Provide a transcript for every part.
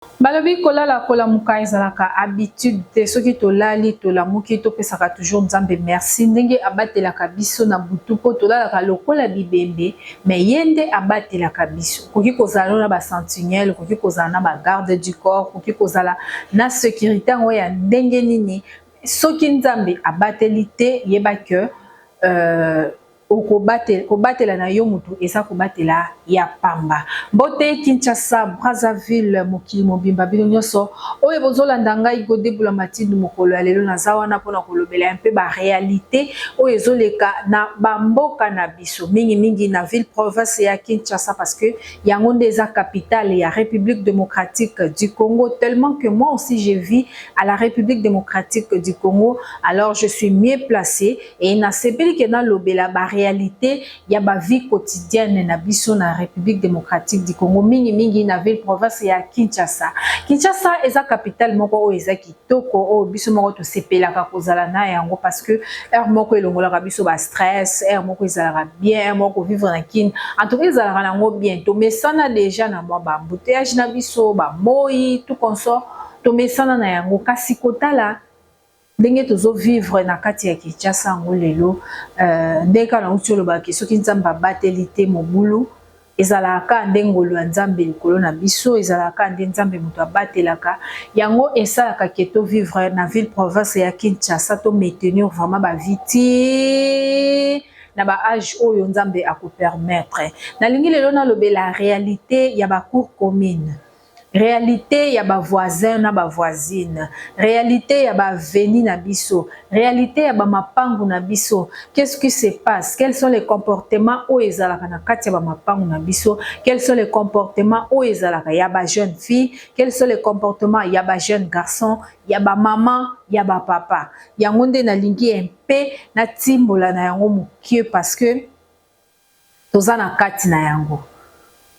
Balobi kolala kolamuka ezalaka habitude te soki tolali tolamuki topesaka toujours nzambe merci ndenge abatelaka biso na butu po tolalaka lokola bibembe mais ye nde abatelaka biso koki kozala na basentinelle koki kozala na bagarde du corps koki kozala na sécurité yango ya ndenge nini soki nzambe abateli te yeba ke kobatela na yo mutu eza kobatela ya pamba. Mbote Kinshasa, Brazzaville, mokili mobimba bino nyonso oyo bozolanda ngai Godeboula Mathilde mokolo ya lelo naza wana mpona kolobela mpe ba réalité oyo ezoleka na bamboka na biso mingi na ville province ya Kinshasa parce que yango nde eza capitale ya République démocratique du Congo, tellement que moi aussi je vis à la République démocratique du Congo, alors je suis mieux placée et na sepeli ke na lobela ba réalité ya ba vie quotidienne na biso na République démocratique du Congo mingi na ville province ya Kinshasa. Kinshasa eza capitale moko oyo eza kitoko oyo biso moko to sepelaka kozala na yango parce que heure moko elongolaka biso ba stress, heure moko ezalaka bien, heure moko vivre na kin en tout cas ezalaka nango bien to mesana déjà na mwa ba embouteillage na biso ba moi tout consort to mesana na yango kasi kotala ndenge tozo vivre na kati ya Kinshasa ngo lelo ndeka na uti olobaki soki nzambe abateli te mobulu ezalaka nde ngolu ya nzambe likolo na biso ezalaka nde nzambe moto abatelaka yango esalaka ke to vivre na ville province ya Kinshasa to maintenir vraiment ba viti na ba âge oyo nzambe akopermettre nalingi lelo nalobela réalité ya ba cour commune, réalité ya ba voisin na ba voisine, réalité ya ba veni na biso, réalité ya ba mapangu na biso. Qu'est-ce qui se passe? Quels sont les comportements oyo ezalaka na kati ya ba mapangu na biso? Quels sont les comportements oyo ezalaka ya ba jeune fille? Quels sont les comportements ya ba jeune garçon? Ya ba maman, ya ba papa. Yango nde nalingi mpe na timbola na yango mokie parce que toza na kati na yango.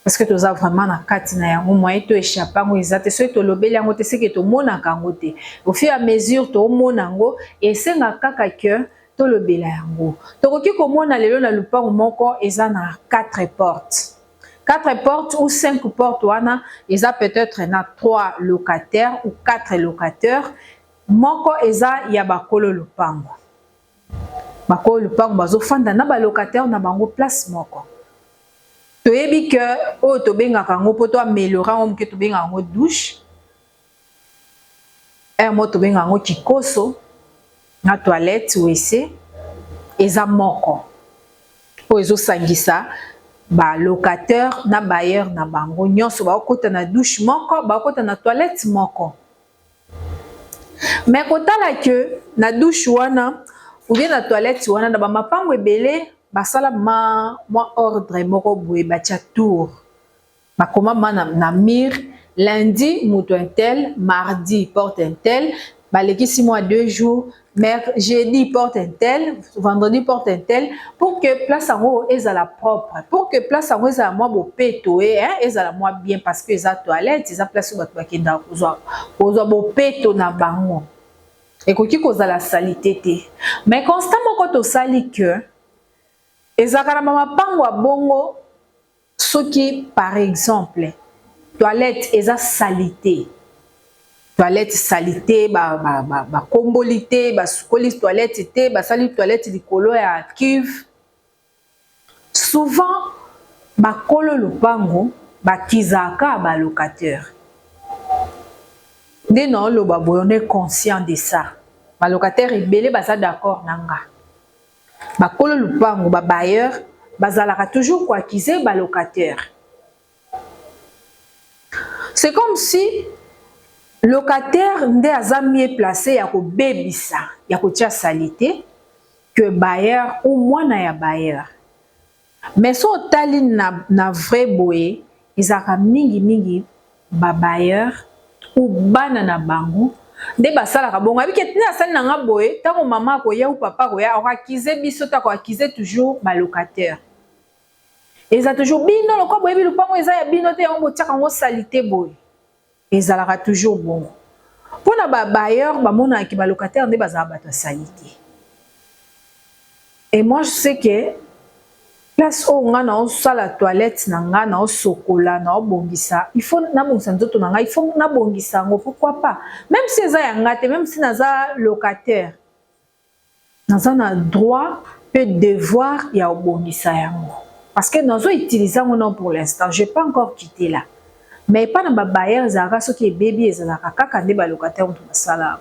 Parce que toza vraiment na kati na yango moyen to échapper ngo ezate so to lobeli yango te seke to mona kango te au fur et à mesure to mona ngo esenga kaka que to lobela yango tokoki ko mona lelo na lupango moko eza na 4 portes. 4 portes ou 5 portes wana eza peut-être na 3 locataires ou 4 locataires moko eza ya bakolo lupango. Bakolo lupango bazo fanda na ba locataire na bango place moko. Toyebi que o to bengaka ngo poto améliorer ngo ke to bengaka ngo douche mo to bengaka ngo kikoso na toilette WC eza moko po ezo sangisa ba locataire na bailleur na bango nyonso ba okota na douche moko ba okota na toilette moko mais kotala que na douche wana ou bien na toilette wana na ba mapango ebele basala moi ordre moko boye batia tour bakoma na mur lundi moto un tel, mardi porte un tel, balekisi moi 2 jours, jeudi porte un tel, vendredi porte un tel pour que place yango ezala propre, pour que place yango ezala moi bopeto ezala moi bien parce que eza toilette eza place bato bakenda kozwa bopeto na bango ekoki kozala salité te mais constant moko tosali que ezalaka na mapango ya bongo soki par exemple toilette eza salité toilette salité bakomboli te basukoli toilette te basali toilette likolo ya cuve souvent bakolo lupango bakizaka balocataire nde na oloba boye on est conscient de ça balocataire ebele baza d'accord na nga bakolo lupango ba bailleur bazalaka toujours koaccuser ba locataire. C'est comme si locataire nde aza mieux placé ya ko bebisa ya ko tia salité que bailleur ou mwana ya bailleur. Mais so tali na vrai boye ezaka mingi ba bailleur ou bana na bango nde basalaka bongo abike tina asali na nga boye ntango mama akoya ou papa akoya akoakize biso to akoakize toujours balocataire eza toujours bino lokwa boyebi lupango eza ya bino te yango botiaka yango salité boye ezalaka toujours bongo mpona babailleur bamonaki balocataire nde bazala bato ya salité et moi je sais que place où on a la toilette na na sokola na bongisa, il faut na bongisa nzoto na nga, il faut na bongisa ngo, pourquoi pas, même si eza ya ngate, même si naza locataire, naza na droit peut devoir ya bongisa yango, parce que nazo utiliser ngo non pour l'instant, j'ai pas encore quitté là, mais pas na ba bailleur zaka soki bébé ezalaka kaka nde ba locataire on sala.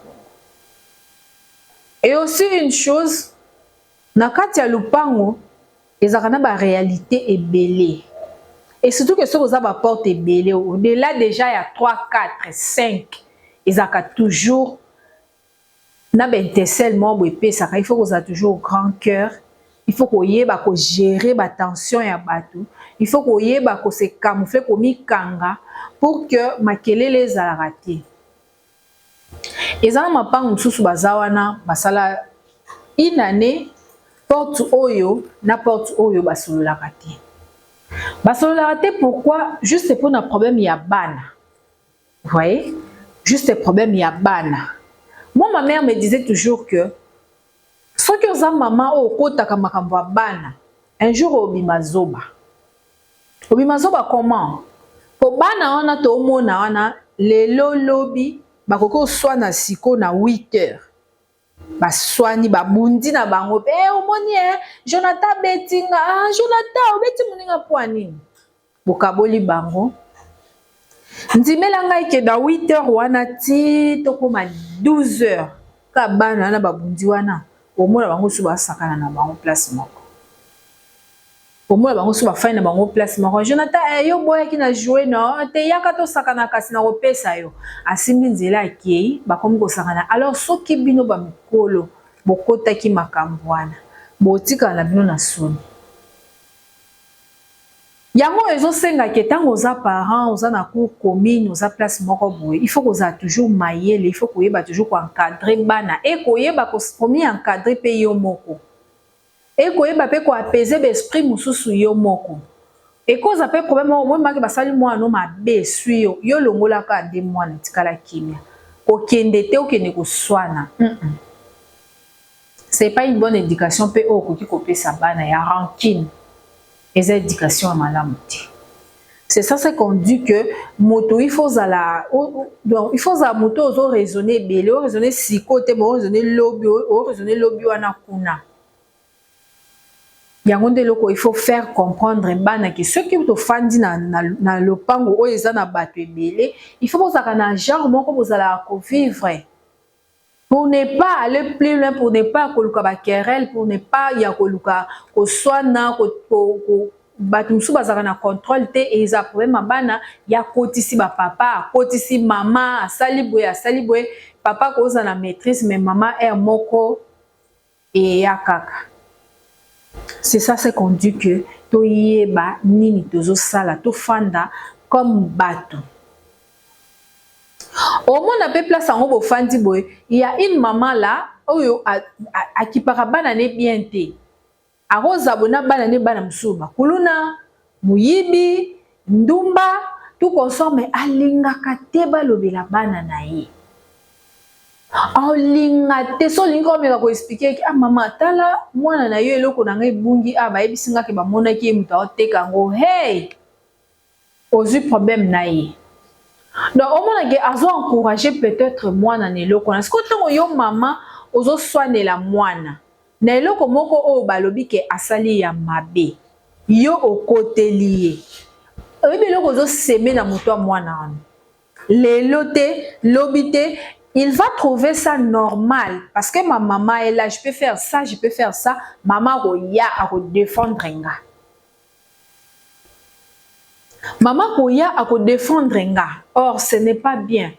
Et aussi une chose, na kati ya lupango ezalaka na ba réalité ebele. Et surtout que si vous avez une porte ebele, au-delà déjà il y a 3, 4, 5, ezalaka toujours na ben tessel mo épais, ça il faut que vous ayez toujours grand cœur. Il faut qu'on y ait ko gérer ba tension ya bato. Il faut qu'on y ait ko se camoufler ko mi kanga pour que makelele ezalaka te. Ezana mapango mususu bazawana basala une année porte oyo na porte oyo basololaka te. Basololaka te pourquoi? Juste pour un problème ya bana. Vous voyez? Juste un problème ya bana. Moi ma mère me disait toujours que ce que za maman o kotaka makambo ya bana, un jour obimazoba. Obimazoba comment? Po bana wana to mona wana lelo lobi bakoko swana siko na 8 heures. Baswani babundi na bango pe omoni Jonathan betinga, Jonathan obeti muninga poani bokaboli bango ndimela ngai ke da 8 heures wana ti tokoma 12 heures ka bana na babundi wana omona bango su basakana na bango place moko, omona bango su bafai na bango place moko. Jonathan yo boya ki na jouer no te yaka to sakana kasi na kopesa yo asimbi nzela akei bakomi kosakana. Alors soki bino ba mikolo bokotaki makambo wana botika na bino na soni yango ezosenga ke ntango oza parent oza na cour commune oza place moko boye, il faut koza toujours mayele, il faut koyeba toujours koencadre bana e koyeba komi encadre pe yo moko e koyeba pe koapaiser baesprit mosusu yo moko ekoza pe problème oyo moyemaki basali mwana mabe esui yo yo longolaka ade mwana etikala kimia kokende te okende koswana. C'est pas une bonne éducation pe oyo okoki kopesa bana ya rancune eza éducation ya malamu te. C'est ça, c'est qu'on dit que moto il faut zala donc il faut za moto ozo raisonner ebele o raisonner siko te bo raisonner lobby wana kuna yango nde loko il faut faire comprendre bana que ceux qui to fandi na lopango oyo eza na bato ebele il faut bozaka na genre moko bozala ko vivre pour ne pas aller plus loin, pour ne pas koluka ba querelle, pour ne pas ya koluka ko swana ko batumsu bazaka na contrôle te et ils a problème bana ya kotisi ba papa kotisi mama asali boye papa ko za na maîtrise mais maman est moko et ya kaka. C'est ça, c'est qu'on dit que to yeba nini tozo sala to fanda comme bateau. Au moins on a place en haut fandi boy, il y a une maman là oyo a qui parabana ne bien te. A rosa bona bana ne bana msuba. Kuluna muyibi ndumba tout consomme alinga kateba lobela bana na ye. Alinga te so linga omeka ko expliquer ki mama tala mwana na yo eloko na ngai bungi ba yebisinga ke ba mona ki muta oteka ngo hey ozu problème na ye. Donc au moins azo encourager peut-être mwana na eloko na siko tango yo mama ozo soanela mwana na eloko moko o balobi ke asali ya mabe yo okoteli ye oyebi eloko ozo seme na moto mwana wana lelo te lobi te. Il va trouver ça normal parce que ma maman est là, je peux faire ça, je peux faire ça. Maman roya a défendre nga. Maman roya a défendre nga. Or ce n'est pas bien.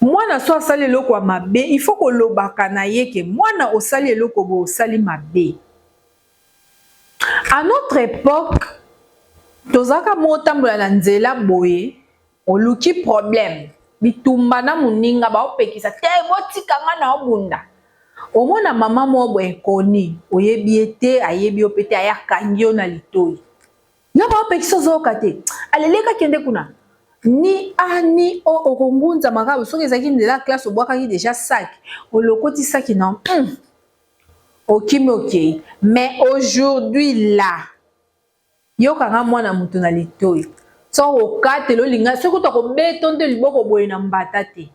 Moi na so sali loko mabe, il faut que lobaka na ye ke moi na osali loko bo sali mabe. À notre époque, tozaka motambola na nzela boye, oluki problème. Bitumba na muninga ba opekisa te botika nga na obunda omona mama mo bo ekoni oyebi ete ayebi opete ayakangi yo na litoi ya ba opekisa zoka te aleleka kende kuna ni ani o okongunza makabu soki ezaki ndela classe obwaka ki déjà sac olokoti sac na Ok, mais aujourd'hui là, yo kanga mwana mutu na litoi. So okate lo linga, soko to ko beton de liboko boye na mbata te.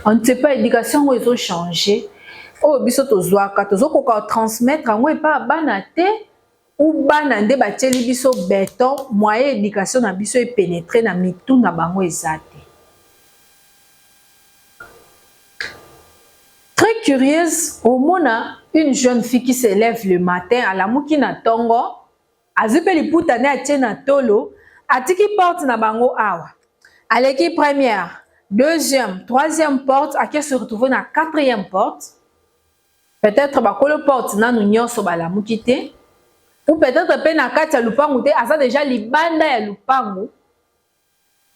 On ne sait pas éducation où ils ont changé. Oh biso to zwaka to zoko ko transmettre ngwe pa bana te ou bana nde batieli biso béton moyen éducation na biso e pénétrer na mitu na bango ezate. Très curieuse, au mona une jeune fille qui se lève le matin à la mukina tongo, azupe liputa ne atie na tolo, atiki porte na bango awa. À l'équipe première, deuxième, troisième porte, à qui se retrouver na quatrième porte. Peut-être bakolo porte na nu nyonso bala mukite, ou peut-être pe na kati ya lupangu te asa déjà libanda ya lupangu.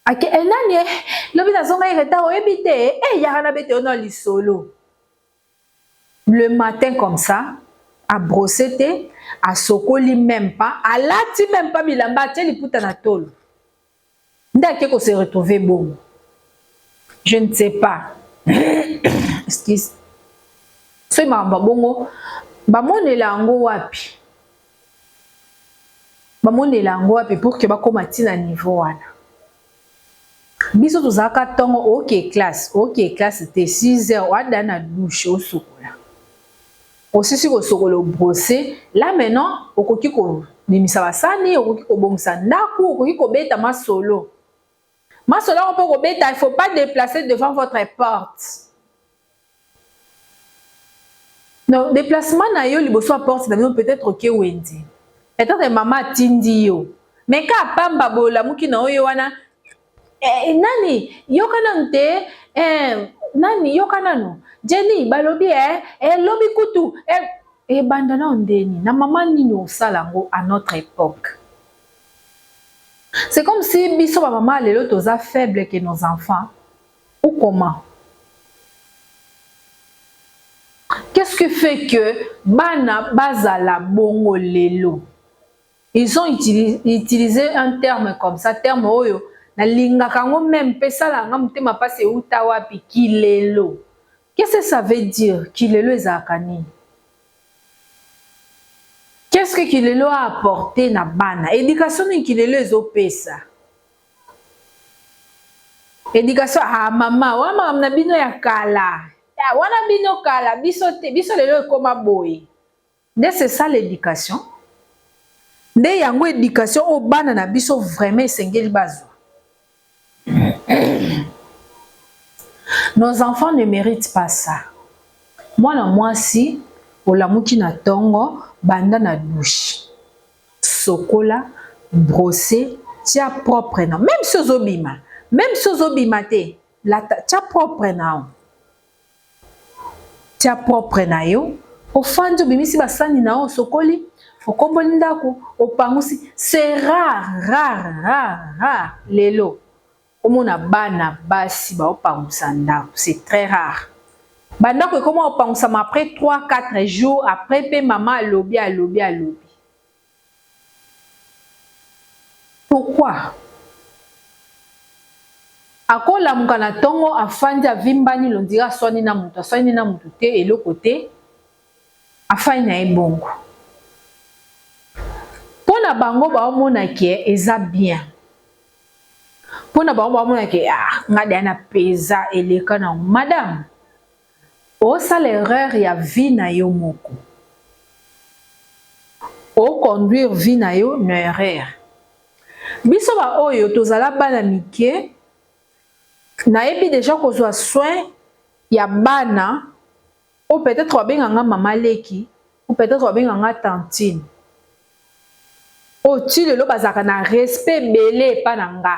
Ake enani lobi na zonga ireta o ebite yaka na bete ono lisolo. Le matin comme ça, à brosser, à sokoli même pas, à lati même pas bilamba, tiens les pouta na tolo. Ndake ko se retrouver bon. Je ne sais pas. Excuse. C'est ma bongo. Ba monela ngo wapi. Ba monela ngo wapi pour que ba komati na niveau wana. Biso tozaka tongo OK classe c'était 6 heures wada na douche au sokola. Aussi si kosokolo brosser là maintenant okoki ko bimisa basani okoki ko bongisa ndaku okoki ko beta masolo on peut ko beta, il faut pas déplacer devant votre porte. Non, déplacement na yo liboso à porte na peut-être OK wendi peut-être maman tindi yo mais ka pamba bola muki na oyo wana nani yokana nte nani yokana no Jenny balobi lobi kutu bandana ondeni na maman nini osalango à notre époque. C'est comme si biso ba maman lelo toza faible que nos enfants ou comment. Qu'est-ce qui fait que bana bazala bongo lelo? Ils ont utilisé un terme comme ça, terme oyo na linga kango même pesala nga mutema passe uta wapi kilelo. Qu'est-ce que ça veut dire kilelo ezakani? Qu'est-ce que kilelo a apporté na bana? Éducation ni kilelo ezopesa. Éducation mama wa mama na bino ya kala. Ya wana bino kala biso te biso lelo ekoma boye. Nde c'est ça l'éducation. Nde yango éducation o bana na biso vraiment esengeli bazwa. Nos enfants ne méritent pas ça. Moi si olamuki na tongo banda na douche. Sokola, brosser, tia propre na. Même si ozobima te, tia propre na. Tia propre na yo. Ofandi obimisi basani na o sokoli, okomboli ndako, opangusi. C'est rare lelo. Omona bana basi ba opangusa ndako, c'est très rare. Bandako comment opangusa après 3-4 jours après pe maman alobi. Pourquoi? Akola mukana tongo afandi avimbani londira swani na mutu te eloko te afani na ebongo. Pona bango ba omona ke eza bien. Pona ba omona ke ngade na pesa eleka na madame. Osa l'erreur ya vie na yo moko. O conduire vie na yo na erreur. Biso ba oyo tozala bana mike na ebi déjà kozwa soin ya bana ou peut-être wabenganga mama leki ou peut-être wabenganga tantine. O ti lelo bazaka na respect belé pa nanga.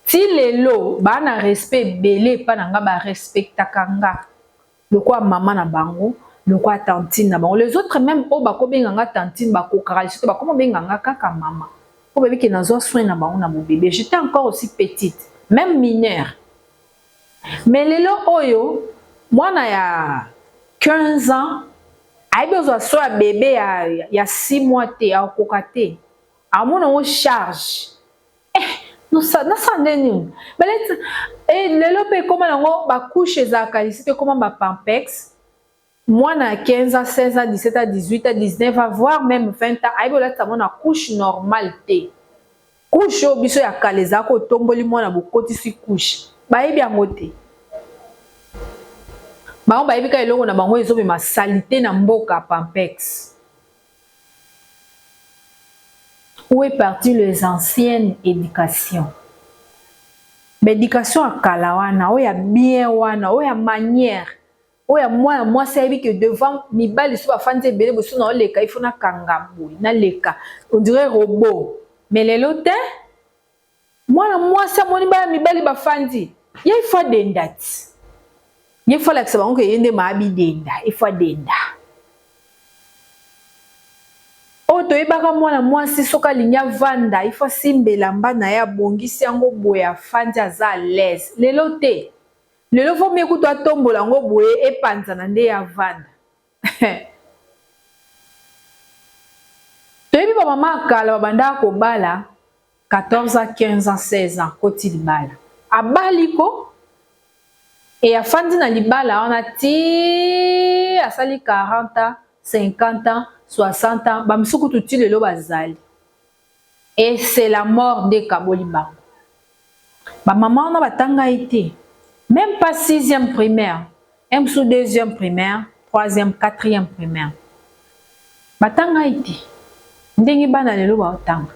Ti lelo bana respect belé pa nanga ba respecta kanga. Le quoi maman na bango, le quoi tantine na bango. Les autres même o bako benganga tantine bako karalisite bako benganga kaka mama. O bébé qui nazo soin na bango na mon bébé. J'étais encore aussi petite, même mineure. Mais lelo oyo, moi na ya 15 ans, a besoin soit bébé ya 6 mois te a kokate. A mon on charge. Non ça na sandeni. Mais lelo pe comment nango ba couche za qualité comment ba pampex. Moi, na 15 ans, 16 ans, 17 ans, 18 ans, 19 ans, voire même 20 ans, aïe, là, ça m'a couche normale, té. Couche, au biso ya kaleza, ko tomboli moi na bokoti si couche. Ba yebi yango te. Bango ba yebi ka eloko na bango ezo ma salité na mboka Pampex. Où est partie les anciennes éducations? L'éducation à kalawana, où ya bien wana, où ya manière. Oya moi c'est que devant mibali so bafandi ebele boso na oleka il faut na kangambo na leka on dirait robot mais les lote moi c'est moni ba mibali bafandi il faut dendati il faut la savoir que yende mabi denda il faut denda o to ebaka moi si soka linya vanda il faut simbela mbana ya bongisi yango boya fandi aza à l'aise les lote lelo fo mieux kuto atombola ngo boye epanza na nde ya vanda toyebi ba mama akala babanda kobala 14 ans 15 ans 16 ans koti libala abaliko e afandi na libala wana ti asali 40 ans 50 ans 60 ans bamisuku tuti lelo bazali et c'est la mort de kaboli bango ba mama wana batanga ite. Même pas 6e primaire, même sous 2e primaire, 3e, 4e primaire. Batanga iti. Ndengi bana lelo ba otanga.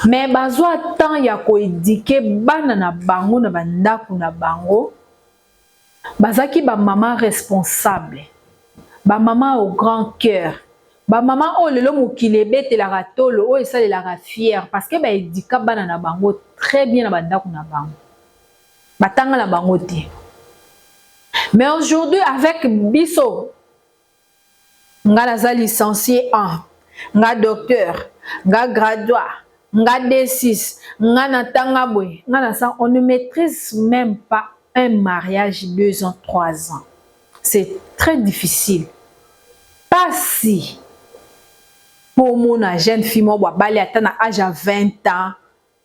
Mais bazwa temps ya ko éduquer bana na bango na bandako na bango. Bazaki ba maman responsable. Ba maman au grand cœur. Ba maman o lelo mokile bete la ratolo o esale la fière parce que ba éduquer bana na bango très bien na bandako na bango. Batanga na bango te. Mais aujourd'hui avec biso nga naza licencié 1, nga docteur, nga graduat, nga D6, nga natanga boy, nga nasa on ne maîtrise même pas un mariage 2 ans, 3 ans. C'est très difficile. Pas si pour mon jeune fille moi bali atteint à âge à 20 ans,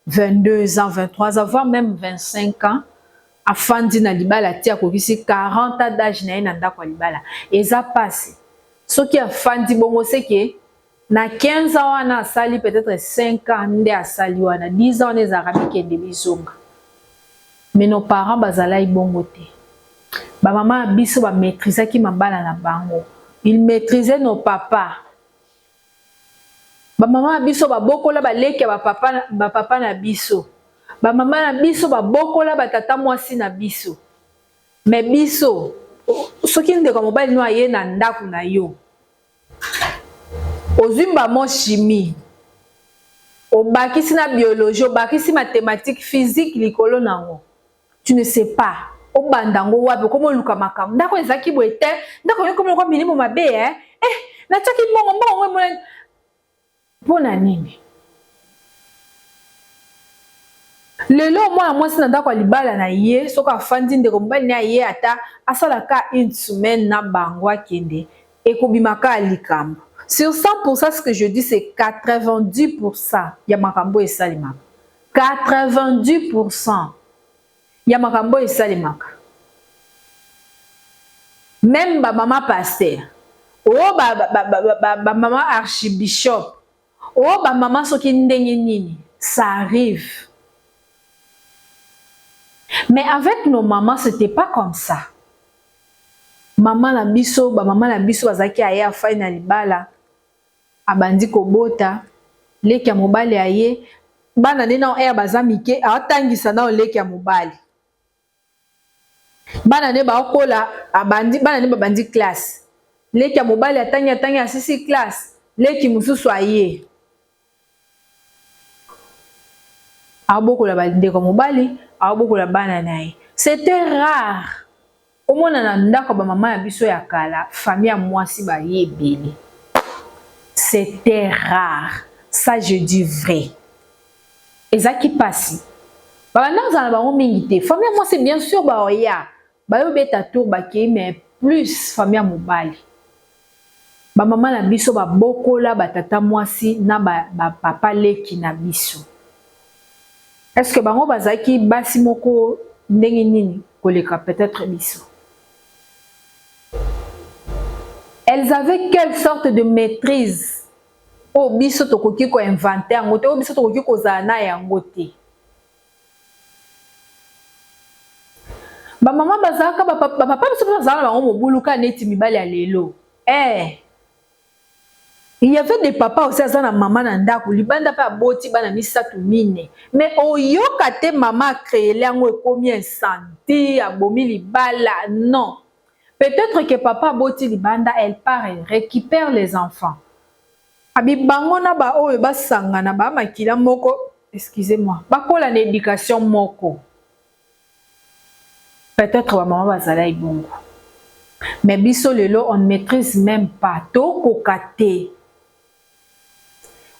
22 ans, 23 ans, voire même 25 ans. Afandi na libala tia kokisi 40 ans d'âge na ina ndako libala eza passe soki afandi bongo seke na 15 ans wana asali peut-être 5 ans nde asali wana 10 ans les arabes kende bizonga mais nos parents bazala ibongo te ba maman biso ba maîtriser ki mabala na bango ils maîtrisaient nos papas ba maman biso ba bokola ba leki ba papa na biso. Ba mama na biso ba bokola ba tata mwasi na biso. Mais biso soki ndeko mobali no aye na ndako na yo. Ozimba mo chimie. Obakisi na biologie, obakisi mathématiques, physique likolo nango. Tu ne sais pas. Obandango wapi komo luka makambo. Ndako ezaki boete, ndako yo komo kwa minimo mabe na taki mbongo mo pona nini? Lelo moi moi si nanda kwa libala na ye soka afandi ndeko mobali na ye ata asalaka une semaine na bangwa kende ekobimaka likambo. Sur 100% ce que je dis c'est 90% ya makambo esalimaka. 90% ya makambo esalimaka. Même ba maman pasteur, oh ba maman archibishop, oh ba maman soki ndenge nini, ça arrive. Mais avec nos mamans, c'était pas comme ça. Maman la biso, ba maman la biso bazaki aye afai na libala. Abandi kobota, leki ya mobali aye, bana nena o bazamike, atangisa na leki ya mobali. Bana ne ba okola abandi, bana ne babandi classe. Leki ya mobali atangi asisi classe, leki mususu aye. Abokola ba ndeko mobali, abokola bana naye. C'était rare. Au moins na ndako ba maman ya biso ya kala, famille ya mwasi ba yebele. C'était rare. Ça je dis vrai. Et ça qui passe. Ba na za na bango mingi te. Famille ya mwasi bien sûr ba oya. Ba yo beta tour ba ke mais plus famille ya mobali. Ba maman na biso ba bokola ba tata mwasi na ba papa leki na biso. Est-ce que bango bazaki basi moko ndenge nini koleka peut-être biso? elles avaient quelle sorte de maîtrise? Oh, biso tokoki ko inventer yango te, oh biso tokoki kozala na yango te. Ba maman bazalaka ba papa biso bazala bango mobuluka neti mibali ya lelo. Il y avait des papas aussi à na maman na ndako libanda pa boti bana misatu mine. Mais oyoka te maman créé yango ekomi santé abomi libala non. Peut-être que papa boti libanda elle part et récupère les enfants. Abi bango na ba oyo basangana ba makila moko, excusez-moi, bakola na éducation moko. Peut-être que maman bazala ibongo. Mais biso lelo on ne maîtrise même pas to kokate.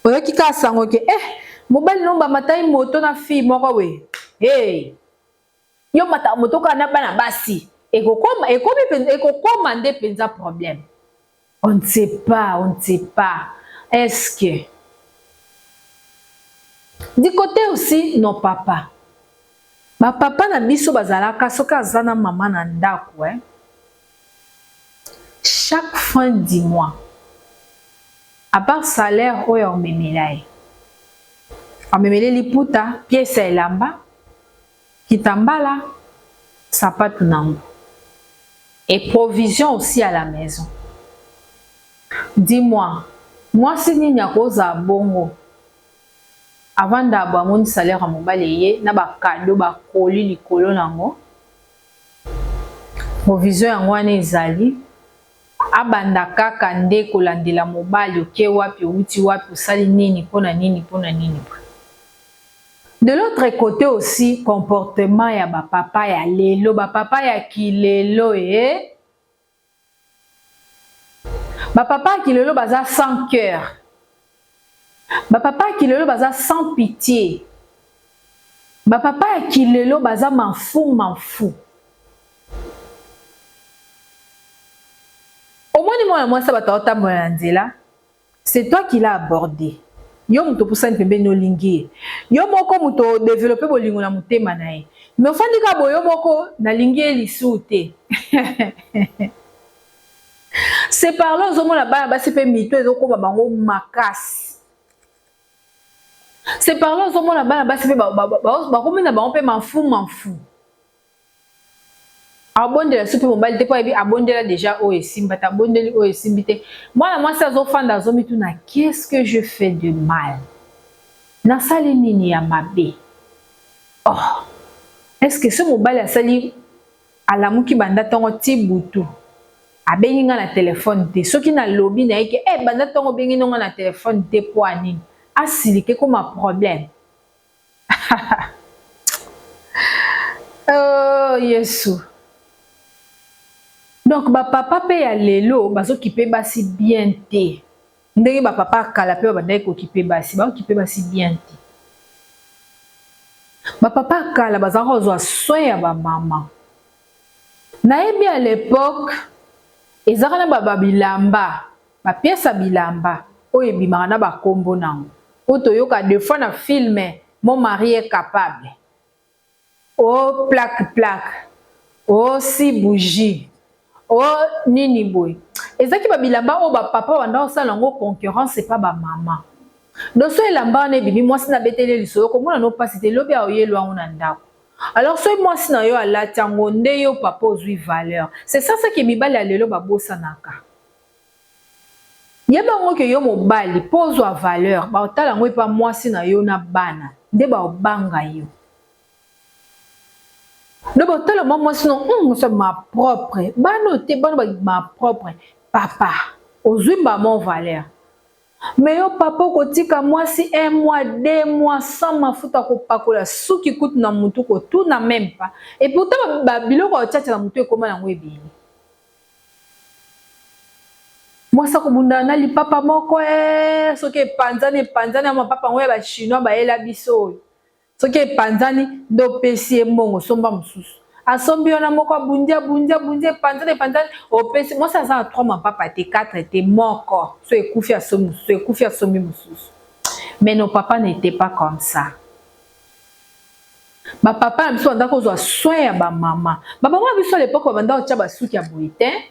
Oyoki ka sango ke mobali no ba matai moto na fille moko we. Hey. Yo mata moto ka na bana basi. Ekokoma nde penza problème. On ne sait pas, on ne sait pas. Est-ce que du côté aussi nos papas. Ma papa na biso bazalaka soki aza na mama na ndako chaque fin du mois à part salaire oyo omemela ye omemele liputa pièce elamba kitambala sapatu nango et provision aussi à la maison. Dis-moi, moi si nini akoza bongo avant d'abord mon salaire à mobali ye na ba cadeau ba koli likolo nango provision yango wana ezali abanda kaka nde kolandela mobali oke wapi outi wapi osali nini pona nini pona nini. De l'autre côté aussi comportement ya ba papa ya lelo ba papa ya kilelo ba papa qui le baza sans cœur. Ba papa qui le baza sans pitié. Ba papa qui le baza m'en fou. Au moins moi ça va t'autant là. C'est toi qui l'as abordé. Yo muto poussa mpembe no lingi. Yo moko muto développer bolingo na mutema na ye. Mais fandika boyo moko na lingi elisute. C'est par là aux la bas basi pe mito ezokoma bango makasi. C'est par là aux la bas basi pe ba komina bango pe m'en fou. Abondela soupe mobile te po ebi abondela déjà o esimba ta abondeli o esimbite. Moi ça zo fanda zo mitu na qu'est-ce que je fais de mal? Na sali nini ya mabe. Oh. Est-ce que ce mobile a sali alamuki banda tongo tibutu? Abengi nga na téléphone te soki na lobby na yeke banda tongo bengi nga na téléphone te po anini asilike koma problème. Oh Yesu. Donc ba papa pe ya lelo bazo kipe basi bien te. Ndenge ba papa kala pe ba ndai ko kipe basi ba kipe basi bien te. Ba papa kala baza ko zo soin ya ba mama. Na yebi à l'époque ezaka na ba bilamba ba pièce bilamba oyo ebimaka na ba kombo nango oto yoka deux fois na film mon mari est capable. Oh plaque oh si bougie oh nini boy ezaki ba bilamba o ba papa wanda osala ngo concurrence c'est pas ba maman donc so elamba na bibi mwasi na betele lisolo ko mona no pasite lobi a oyelwa ngona ndako. Alors so mwasi na yo alati yango nde yo papa ozwi valeur. C'est ça qui mibali ya lelo babosanaka. Yeba ngo ke yo mobali pozo a valeur ba otala ngo pa mwasi na yo na bana nde ba obanga yo. Le botala mwasi no c'est ma propre. Bano te bano ma propre papa ozwi ba mon valeur. Mais yo papa kotika mwasi 1 mois 2 mois sans mafuta ko pakola suki kutu na mutu ko tout na même pas et pourtant ba biloko tchatcha na mutu ekoma na ngwebi mwasa ko bunda na li papa moko soki panzani ama papa ngoya ba chinois ba ela biso soki panzani ndo pesi mbongo somba mususu asombi ona moko bundia panzani opesi moi ça ça 3 mois papa te 4 te moko so ekufi asombi mususu. Mais nos papas n'étaient pas comme ça. Ba papa biso ndako zo soin ya ba maman à l'époque banda o tcha ba suki ya boite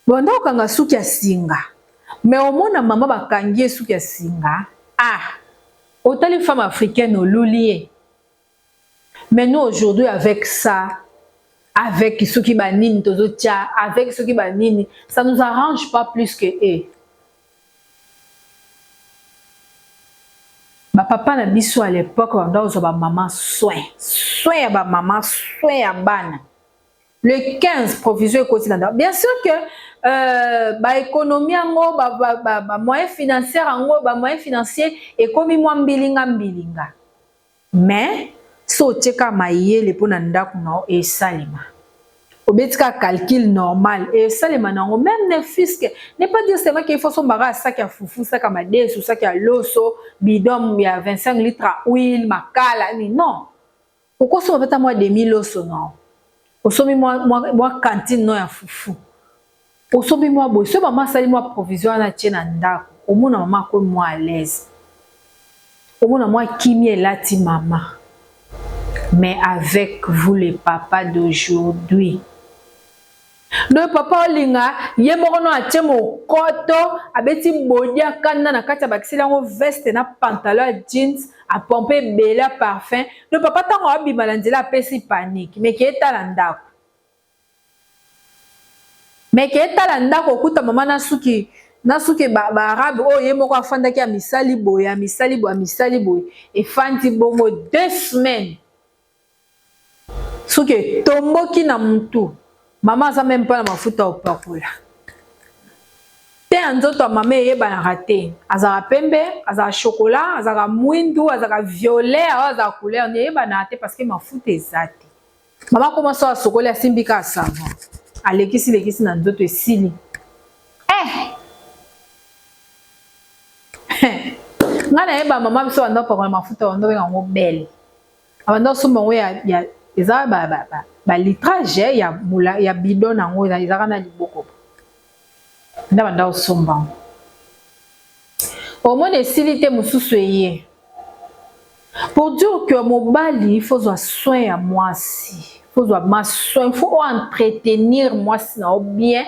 Bonda okanga suki ya singa. Mais au moins maman bakangi suki ya singa. Ah, autant les femmes africaines au loulier. Mais nous aujourd'hui avec ça, avec ce qui banine tozotia, avec ce qui banine, ça nous arrange pas plus que eux. Ba papa na biso à l'époque on doit ba maman soin ya ba maman soin ya bana. Le 15 provision quotidien. Bien sûr que ba économie ngo ba moyen financier ngo ba moyen financier ekomi mwa mbilinga. Mais so teka mayele pona ndako na e salima. Obetika calcul normal et salima nango même ne fisque n'est pas dire seulement qu'il faut son bagage sac à foufou sac à madès ou sac à loso bidon il y a 25 litres à huile makala non. Pourquoi so beta moi 2000 loso non. Osomi moi cantine non ya foufou. Osomi moi boy so maman sali moi provision na tiena ndako. Omona maman ko moi à l'aise. Omona moi kimie lati maman. Mais avec vous les papas d'aujourd'hui. Le papa olinga ye moko no atie mokoto abeti bodia kana na kati ya bakisila ngo veste na pantalon jeans a pomper bela parfum. Le papa tango abima la nzela apesi panique mais ki etala ndako. Mais ki etala ndako okuta mama na suki ba arabe o ye moko afandaki ya misali boye e fandi bongo 2 semaines. Suki tomboki na mutu. Maman ça même pas la mafuta au pakola. Te anzoto maman yeba na raté. Azara pembe, azara chocolat, azara mwindu, azara violet, azara couleur yeba na raté parce que mafuta ezate. Maman commence à sokola ya simbika a savon. Alekisi na nzoto esili. Ngana yeba maman biso ando pakola mafuta ando benga ngo belle. Abando sumba ngo ya eza ba litrage ya bidon nango ezaka na liboko nda banda osomba omona esili te mosusu eye pour dire que mobali il faut zwa soin ya mwasi faut zwa ma soin il faut entretenir mwasi na bien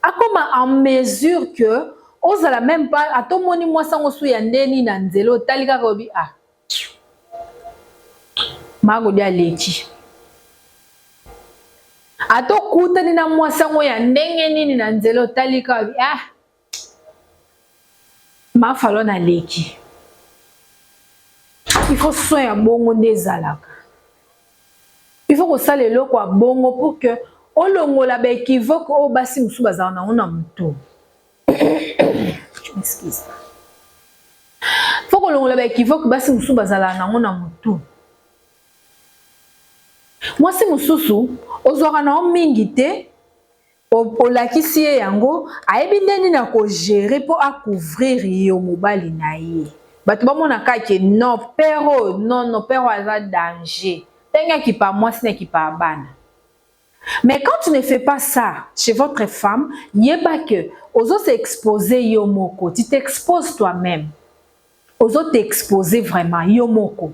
akoma en mesure que ozala même pas atomoni mwasi yango su ya ndeni na nzela otali kaka obi magodi aleki ato kutani na mwasi yango ya ndenge nini na nzela otalika mafalo na leki il faut soin ya bongo nde ezalaka il faut kosala eloko ya bongo pour que olongola baekivoke oyo basi mosusu bazala nango na moto faut kolongola baekivoke basi mosusu bazala nango na moto mwasi mosusu ozwaka na mingi te olakisi ye yango ayebi ndeni na kogere mpo acouvrir yo mobali na ye bato bamonaka ke non pero non pero aza danger ndenge akipa mwasi na ekipa bana. Mais quand tu ne fais pas ça chez votre femme yeba ke ozo se exposer yo moko tu t'exposes toi-même ozo t'exposer vraiment yo moko.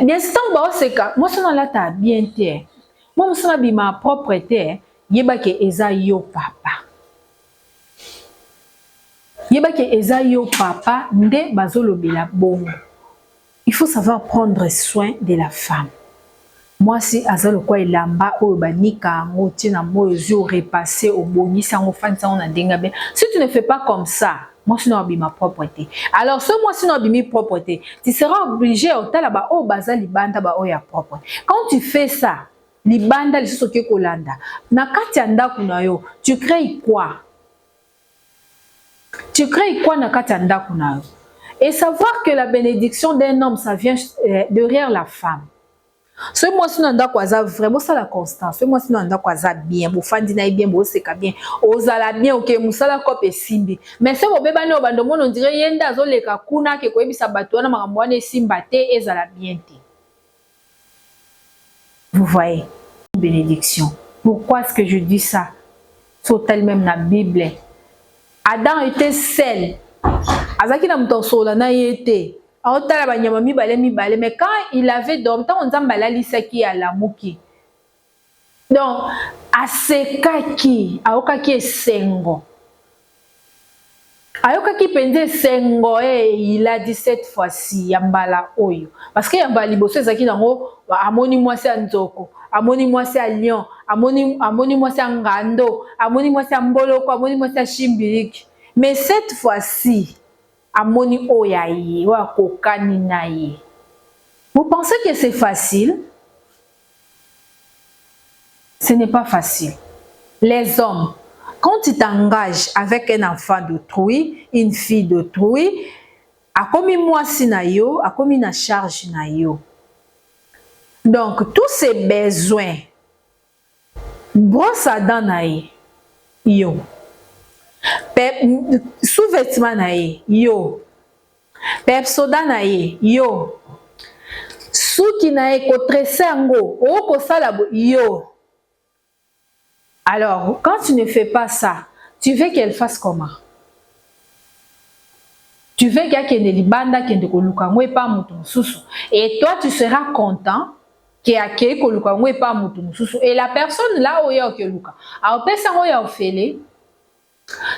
Bien sûr, moi, je suis là, bien te. Moi, je suis ma propreté. Yeba ke eza yo papa. Yeba ke eza yo papa, nde bazolo bela bongo. Il faut savoir prendre soin de la femme. Moi, si azalo kwa ilamba o banika ngo tina moyo zo repasser au boni sango fansa on a denga bien. Si tu ne fais pas comme ça, moi sinon abi ma propreté. Alors ce moi sinon abi mi propreté, tu seras obligé au talaba o baza libanda ba o ya propre. Quand tu fais ça, libanda li soke kolanda. Na kati ya ndako na yo, tu crées quoi? Tu crées quoi na kati ya ndako na yo? Et savoir que la bénédiction d'un homme ça vient derrière la femme. Ce mois-ci, nous avons vraiment ça la constance. Ce mois-ci, nous avons bien. Vous faites bien, vous c'est bien. Vous allez bien, ok. Vous allez copie simbi. Mais si vous bébé no bandomo, on dirait yenda zo le kakuna ke koyebi sabato na makamboane simbate ezala bien te. Vous voyez, bénédiction. Pourquoi est-ce que je dis ça? Sautel même la Bible. Adam était seul. Azaki na mtosola na yete. Mais quand il avait dormi, tant on zambala lisaki à la mouki. Donc asekaki aokaki esengo ayokaki penze sengo il a dit cette fois-ci yambala oyo parce que yambala liboso ezaki nango amoni mwasi ya nzoko amoni mwasi ya lion amoni mwasi ya ngando amoni mwasi ya mboloko amoni mwasi ya shimbiriki mais cette fois-ci amoni oya ye oya kokani na ye. Vous pensez que c'est facile? Ce n'est pas facile. Les hommes, quand tu t'engages avec un enfant d'autrui, une fille d'autrui, a commis mwasi na yo, a commis na charge na yo. Donc, tous ces besoins, brosse à dents na yo, sous-vêtements na yo, pep soda na yo, souki na ko tresango, o ko salabo yo. Alors, quand tu ne fais pas ça, tu veux qu'elle fasse comment? Tu veux qu'elle ne libanda kende koluka ngwe pa mutu mususu. Et toi, tu seras content qu'il ake koluka ngwe pa mutu mususu. Et la personne là où il y a koluka, alors personne où il y a ofele.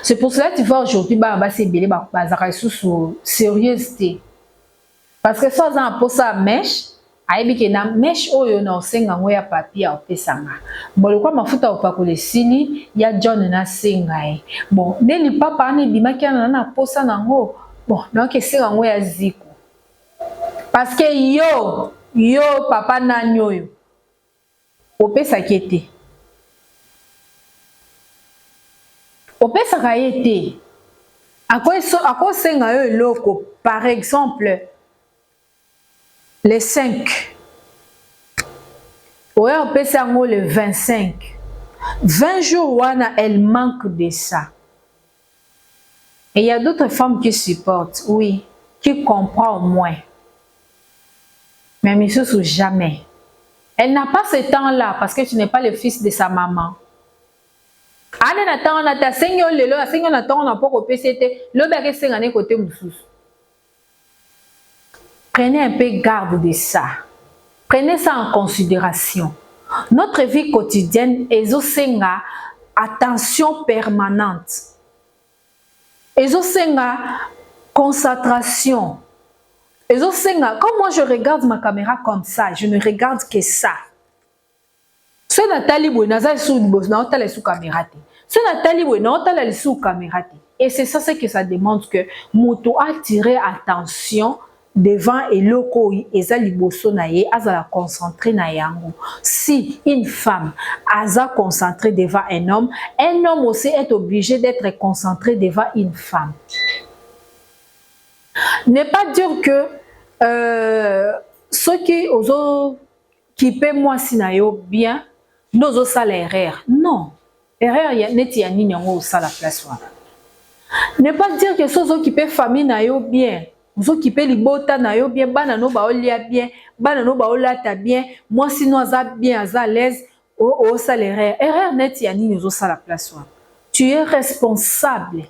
C'est pour cela que tu vois aujourd'hui ba c'est belé ba bazaka susu sérieuxité. Parce que ça ça pour ça mèche. Aibi ke na mesh oyo na osenga ngo ya papier opesanga bon kwa mafuta opakole sili ya John na senga bon neli papa ne bimaki na posa nango bon donc esenga ngo ya ziko parce que yo papa na nyoyo opesa kete opesa ka yete ako senga yo loko par exemple les 5. Ouais, on peut ça le 25. 20 jours, elle manque de ça. Et il y a d'autres femmes qui supportent, oui, qui comprennent au moins. Mais monsieur, jamais. Elle n'a pas ce temps-là parce que tu n'es pas le fils de sa maman. Prenez un peu garde de ça. Prenez ça en considération. Notre vie quotidienne est aussi attention permanente. Et aussi concentration. Et aussi quand moi je regarde ma caméra comme ça, je ne regarde que ça. Ce Nathalie Bouenaza est sous caméra. Ce Nathalie Bouenaza est sous caméra. Et c'est ça ce que ça demande que Moto a tiré attention devant et loko eza liboso na ye azala concentré na yango. Si une femme aza concentrée devant un homme aussi est obligé d'être concentré devant une femme. Ne pas dire que ceux qui paient moi si na yo bien nous ça l'erreur. Non, erreur ya neti ya nini yango ça la place wana. Ne pas dire que ceux qui paient famille na yo bien vous occupez les bota na yo bien, bana no ba olia bien, bana no ba olata bien, moi sinon aza bien, aza à l'aise, ça l'erreur. Erreur net yani nous ça la place. Tu es responsable.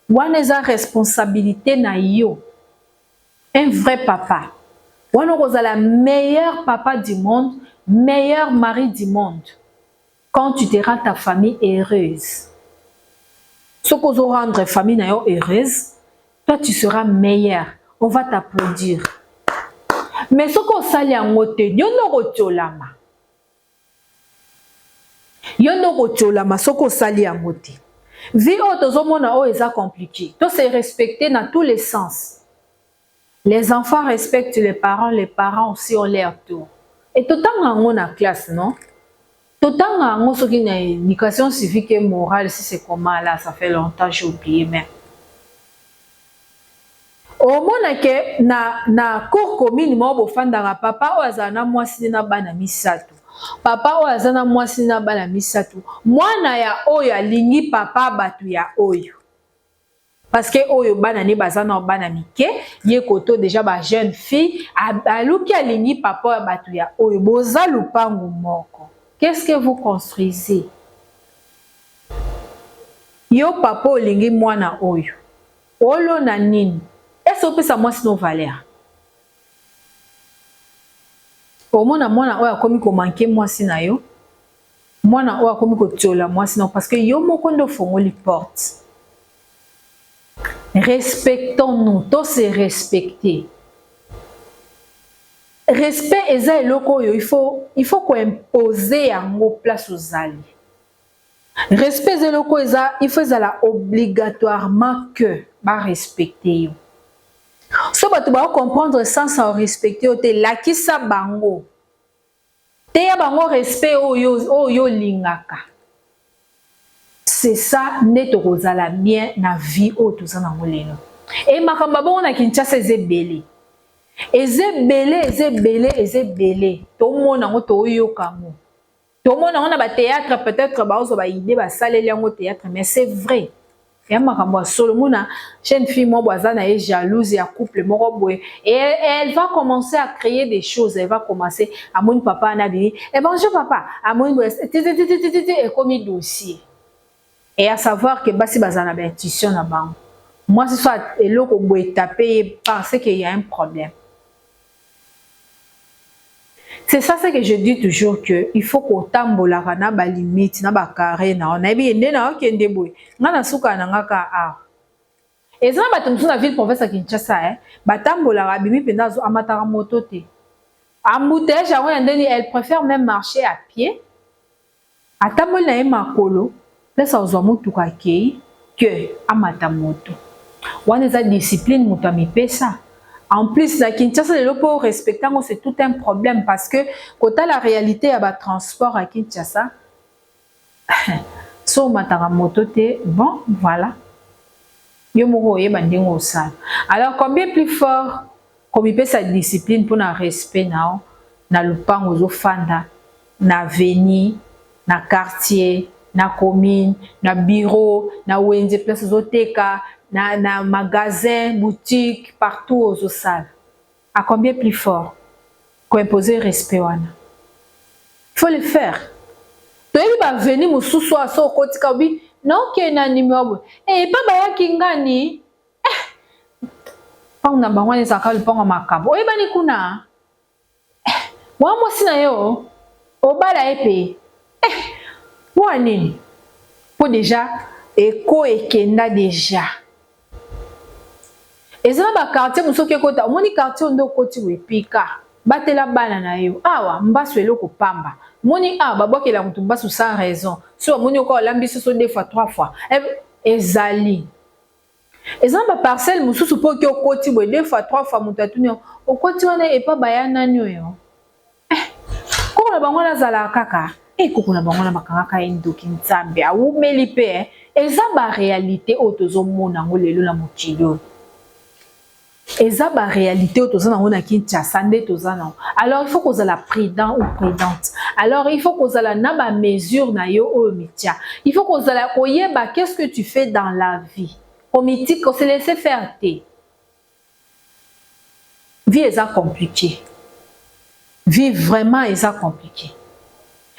Wana eza responsabilité na yo. Un vrai papa. Wana oza la meilleur papa du monde, meilleur mari du monde. Quand tu te rends ta famille heureuse. Ce qu'on va rendre famille na yo heureuse, toi tu seras meilleur. On va t'applaudir. Mais ce qu'on s'allie en mote, yono rotolama. Yono rotolama, ce qu'on s'allie en mote. Vie autozomona o eza compliqué. Tout c'est respecté dans tous les sens. Les enfants respectent les parents aussi ont leur tour. Et tout le temps on a classe, non? Tout le temps on a une éducation civique et morale, si c'est comment là, ça fait longtemps j'ai oublié même. Au moins que na cour commune mo bofandaka papa o azana mwasi na bana misato papa o azana mwasi na bana misato mwana ya oyo alingi papa batu ya oyo parce que oyo bana ne bazana bana mike ye koto déjà ba jeune fille aluki alingi papa ya batu ya oyo boza lupangu moko. Qu'est-ce que vous construisez? Yo papa olingi mwana oyo olo na nini? Est-ce que ça moi sinon valeur? Au moins moi oya komi ko manquer moi sina yo. Moi na oa komi ko tiola moi sinon parce que yo moko ndo fongoli porte. Respectons-nous, tous se respecter. Respect eza eloko yo, il faut ko imposer yango place aux alliés. Respect eloko eza, il faut ezala obligatoirement que ba respecter yo. So bato ba comprendre sans respecter yo te lakisa bango. Te ya bango respect oyo lingaka. C'est ça neto kozala bien na vie o toza na ngolelo. Et makamba bongo na Kinshasa ezebele. Ezebele. To mona ngo to yoka ngo. To mona ngo na ba théâtre peut-être ba ozo ba idée ba saleli ngo théâtre mais c'est vrai. Ya makambo solo mona jeune fille mo boazana est jalouse ya couple moko boye et elle va commencer à créer des choses, elle va commencer à mon papa na bi. Et bonjour papa, à mon et comme dossier. Et à savoir que basi bazana ba intuition na bango. Moi ce soit eloko boye taper parce qu'il y a un problème. C'est ça ce que je dis toujours que il faut qu'on tambola na ba limite na ba carré na on a bien na okende boye. Ngana suka na ngaka a. Et ça ba tumsu na ville province à Kinshasa ba tambola ba bimi penda zo amatara moto te. Embouteillage yango ya ndeni elle préfère même marcher à pied. Atambola na makolo. Laisse aux hommes tout kei que amata moto. Wana eza discipline moto amipesa. En plus la Kinshasa le pour respecter c'est tout un problème parce que quand la réalité à transport à Kinshasa so matara moto te bon voilà. Yo moko yeba ndingo osala. Alors combien plus fort comme il peut sa discipline pour na respect na lupango zo fanda na avenue na quartier na commune, na bureau, na wenze place zoteka, na magasin, boutique, partout aux salles. À combien plus fort qu'on imposer respect wana. Il faut le faire. Tu es venu mu susu aso koti kabi non ke na numéro. Eh baba ya kingani. Pa una bangwa ni zakali pa makabo. Oyi bani kuna. Wa mo sina yo. Obala epe. Wanini pour déjà eko ekenda déjà ezala ba quartier musoki kota omoni quartier ndo koti wepika batela bana na yo awa mbaso eloko pamba moni babokela mutu mbaso sans raison so moni ko lambiso so deux fois trois fois ezali ezala ba parcelle mususu po ki okoti bo deux fois trois fois mutu atuni okoti wana epa bayana nyo yo ko na bango na zala kaka ekokuna bango na makangaka endoki nzambe awumeli pe eza ba réalité otozomona ngo lelo na mokili eza ba réalité otozana ngo na Kinshasa nde tozana. Alors il faut qu'on soit prudent ou prudente. Alors il faut qu'on soit na ba mesure na yo o mitia. Il faut qu'on soit koyeba qu'est-ce que tu fais dans la vie. Comité qu'on se laisser faire te. Vie est compliquée. Vie vraiment est compliquée.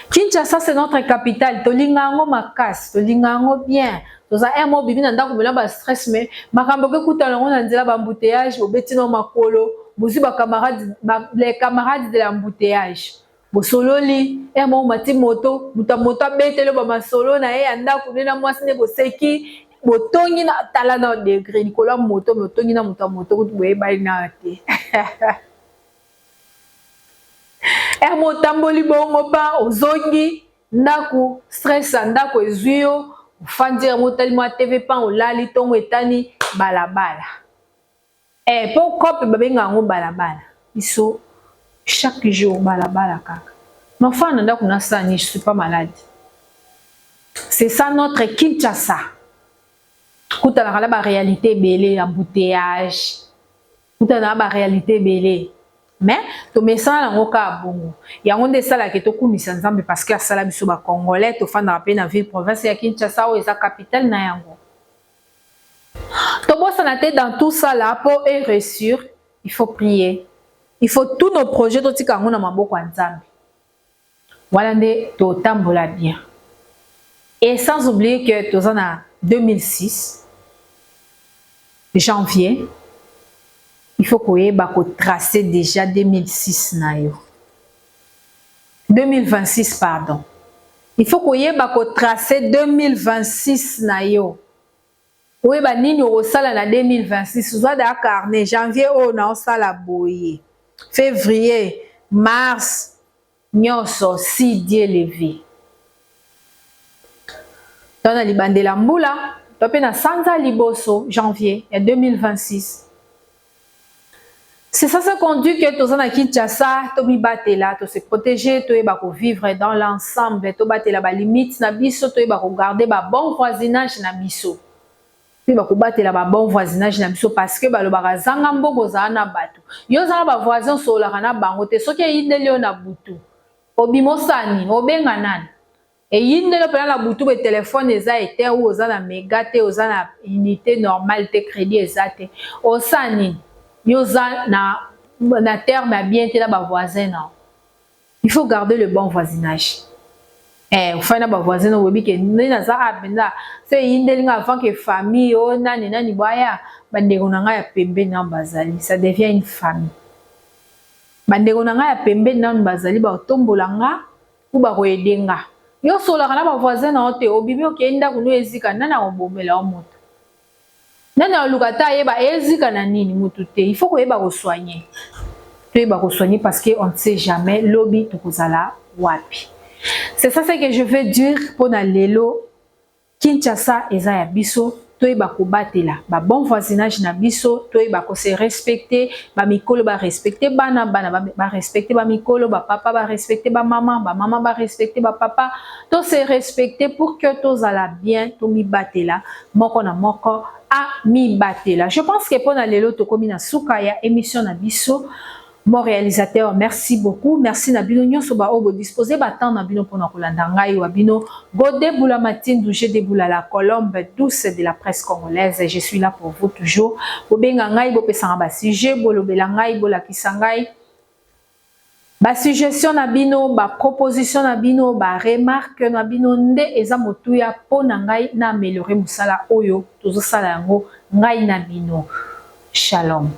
Kinshasa c'est notre capitale, tolingango makas, tolingango bien. Toza un mot bibi nanda ko ba stress mais makambo ke kutalongo na nzela ba embouteillage obetino makolo, bozi ba camarades les camarades de l'embouteillage. Bo sololi, un mot mati moto, muta moto betelo ba masolo na e anda ko na mwasi ne bo seki, botongi na tala na degré Nicolas moto, botongi na muta moto ko boye ba na te. Ermo tamboli bongo pa ozongi ndaku stress ndako ezuyo ufandira motali mo TV pa olali tongo etani balabala po kope babenga ngo balabala iso chaque jour balabala kaka n'enfant ndaku na sani je suis pas malade. C'est ça notre Kinshasa. Kutala la ba réalité belé embouteillage kutala ba réalité belé. Mais to mesala ngo ka bongo yango nde sala ke to kumisa nzambe parce que asala biso ba congolais to fanda pe na ville province ya Kinshasa o eza capitale na yango to bossa na tête dans tout ça là pour réussir il faut prier, il faut tous nos projets to tika ngo na maboko ya nzambe wala nde to tambola bien et sans oublier que to na 2006 janvier. Il faut qu'on tracer déjà 2006 na yo. 2026 pardon. Il faut koyeba ko tracer 2026 na yo. Oyeba nini okosala na 2026. Zwa da carnet janvier o na osala boye. Février, mars, nyonso si Dieu le veut. Dans libandela mbula, topé na sanza liboso janvier ya 2026. C'est ça ce conduit que tous en Kinshasa, to mi batela, to se protéger, to eba ko vivre dans l'ensemble, to batela ba limite na biso, to eba ko garder ba bon voisinage na biso. To eba ko batela ba bon voisinage na biso parce que ba lo ba zanga mbongo za na bato. Yo za ba voisin so la kana bango te soki yindele na butu. Obimosani, obenga nani. Et yindele pela na butu be téléphone eza été ou oza na méga te, oza na unité normale te, crédit ezate. Osani yoza na terme à bien te ba voisin non. Il faut garder le bon voisinage. Au fin na ba voisin no webi ke nina za abenda se yindelinga avant que famille o nani boya bandeko na nga ya pembe na bazali, ça devient une famille. Bandeko na nga ya pembe na bazali ba tombola nga ou ba koedenga. Yo sola kana ba voisin na ote obibi okenda kuno ezika nana obomela o moto. Nana lukata yeba ezika na nini mutu te. Il faut ko yeba ko soigner. To yeba ko soigner parce que on ne sait jamais lobi tukozala wapi. C'est ça ce que je veux dire pour na lelo Kinshasa eza ya biso to yeba ko batela ba bon voisinage na biso to yeba ko se respecter ba mikolo ba respecter bana ba respecter ba mikolo ba papa ba respecter ba maman ba respecter ba papa to se respecter pour que tous ala bien to mi batela moko na moko a mi batela. Je pense que pour na lelo to komi na suka ya émission na biso. Mon réalisateur, merci beaucoup. Merci Nabino Nyonso ba obo disposer ba temps Nabino pour na kolanda ngai wabino Godé Boula Matine Douche de Boula la colombe douce de la presse congolaise. Je suis là pour vous toujours. Bobenga ngai bo pesanga ba sujet bolobela ngai bola kisangai. Ba suggestion Nabino, ba proposition Nabino, ba remarque Nabino nde eza motuya po na ngai na améliorer musala oyo tozo sala yango ngai Nabino. Shalom.